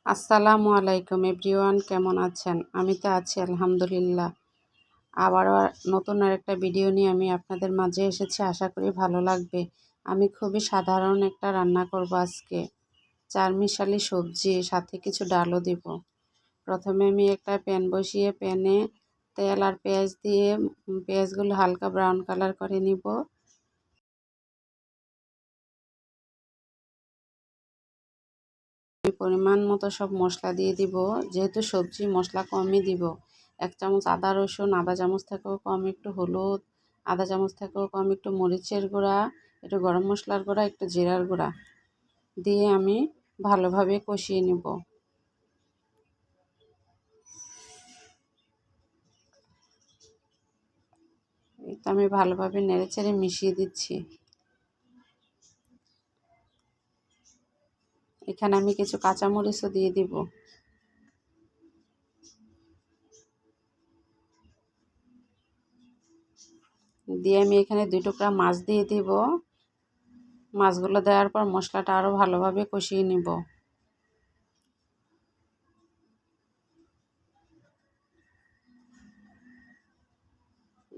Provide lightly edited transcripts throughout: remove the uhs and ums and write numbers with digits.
আসসালামু আলাইকুম এভরিওয়ান, কেমন আছেন? আমি তো আছি আলহামদুলিল্লাহ। আবারও নতুন আরেকটা ভিডিও নিয়ে আমি আপনাদের মাঝে এসেছি, আশা করি ভালো লাগবে। আমি খুবই সাধারণ একটা রান্না করব আজকে। চারমিশালি সবজি, সাথে কিছু ডালও দিব। প্রথমে আমি একটা প্যান বসিয়ে প্যানে তেল আর পেঁয়াজ দিয়ে পেঁয়াজগুলো হালকা ব্রাউন কালার করে নিব। পরিমাণ মতো সব মশলা দিয়ে দিব, যেহেতু সবজি মশলা কমই দিব। 1 চামচ আদা রসুন, আধা চামচ থেকেও কম একটু হলুদ, আধা চামচ থেকেও কম একটু মরিচের গুঁড়া, একটু গরম মশলার গুঁড়া, একটু জিরার গুঁড়া দিয়ে আমি ভালোভাবে কষিয়ে নিব। তো আমি ভালোভাবে নেড়েচেড়ে মিশিয়ে দিচ্ছি। এখানে আমি কিছু কাঁচামরিচও দিয়ে দিব। দিয়ে আমি এখানে 2 টুকরা মাছ দিয়ে দিব। মাছগুলো দেওয়ার পর মশলাটা আরও ভালোভাবে কষিয়ে নিব।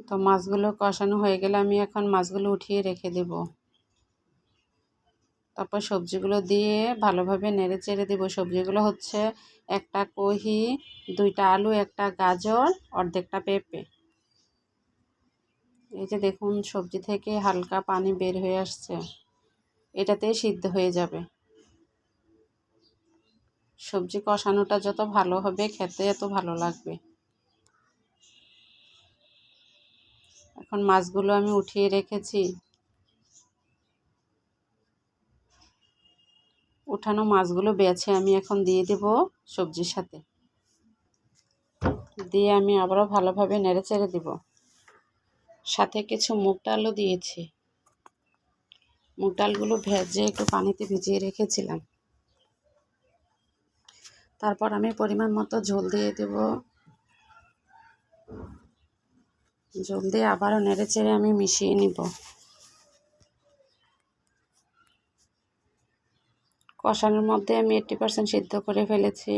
তো মাছগুলো কষানো হয়ে গেলে আমি এখন মাছগুলো উঠিয়ে রেখে দেব। তারপর সবজিগুলো দিয়ে ভালোভাবে নেড়ে চেড়ে দেবো। সবজিগুলো হচ্ছে একটা কহি, 2টা আলু, একটা গাজর, অর্ধেকটা পেঁপে। এই যে দেখুন, সবজি থেকে হালকা পানি বের হয়ে আসছে, এটাতেই সিদ্ধ হয়ে যাবে। সবজি কষানোটা যত ভালো হবে, খেতে এত ভালো লাগবে। এখন মাছগুলো আমি উঠিয়ে রেখেছি। উঠানো মাছগুলো বেছে আমি এখন দিয়ে দেব সবজির সাথে। দিয়ে আমি আবারও ভালোভাবে নেড়ে চেড়ে দেব। সাথে কিছু মুগ ডালও দিয়েছি। মুগ ডালগুলো ভেজে একটু পানিতে ভিজিয়ে রেখেছিলাম। তারপর আমি পরিমাণ মতো ঝোল দিয়ে দেব। ঝোল দিয়ে আবারও নেড়ে চেড়ে আমি মিশিয়ে নিব। কষানোর মধ্যে আমি 80% সিদ্ধ করে ফেলেছি।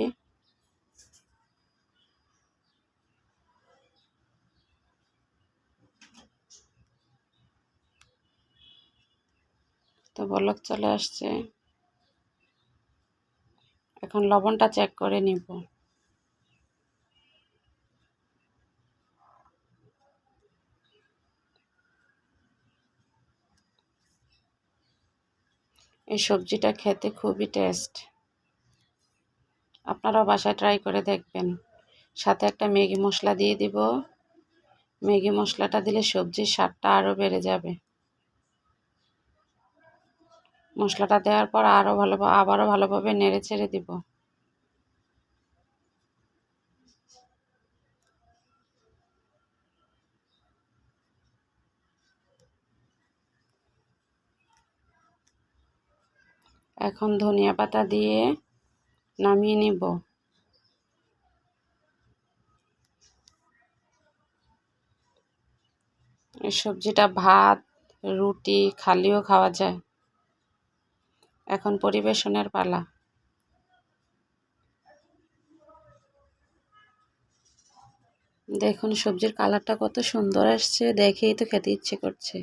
তো বলক চলে আসছে। এখন লবণটা চেক করে নিব। এই সবজিটা খেতে খুবই টেস্ট। আপনারাও বাসায় ট্রাই করে দেখবেন। সাথে একটা ম্যাগি মশলা দিয়ে দিব। ম্যাগি মশলাটা দিলে সবজির স্বাদটা আরও বেড়ে যাবে। মশলাটা দেওয়ার পর আবারও ভালোভাবে নেড়ে ছেড়ে দিব। এখন ধনিয়া পাতা দিয়ে নামিয়ে নিব। এই সবজিটা ভাত, রুটি, খালিও খাওয়া যায়। এখন পরিবেশনের পালা। দেখুন সবজির কালারটা কত সুন্দর আসছে, দেখেই তো খেতে ইচ্ছে করছে।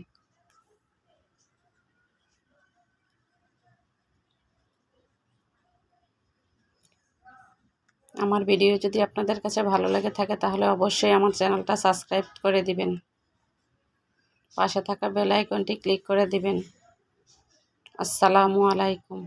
আমার ভিডিও যদি আপনাদের কাছে ভালো লেগে থাকে তাহলে অবশ্যই আমার চ্যানেলটা সাবস্ক্রাইব করে দিবেন। পাশে থাকা বেল আইকনটি ক্লিক করে দিবেন। আসসালামু আলাইকুম।